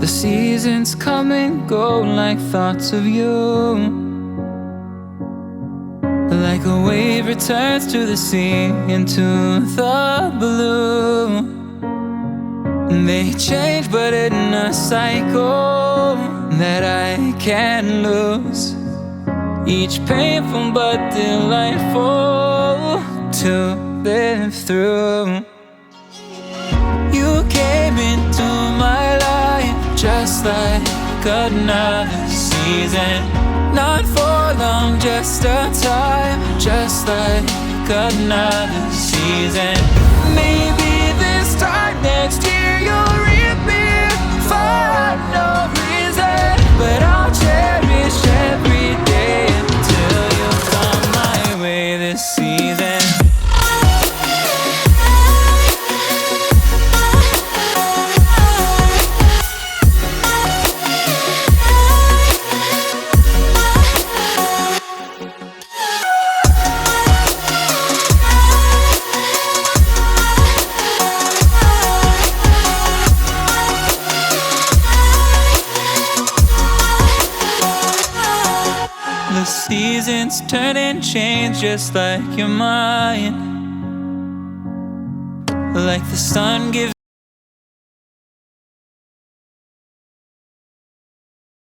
seasons come and go like thoughts of you. Like a wave returns to the sea, into the blue. They change but in a cycle that I can't lose. Each painful but delightful to live through. You came into my life just like another season. Not for long, just a time, just like another season. Maybe this time next year you'll reappear for no reason, but I'll cherish every day until you come my way this season. The seasons turn and change just like your mind. Like the sun gives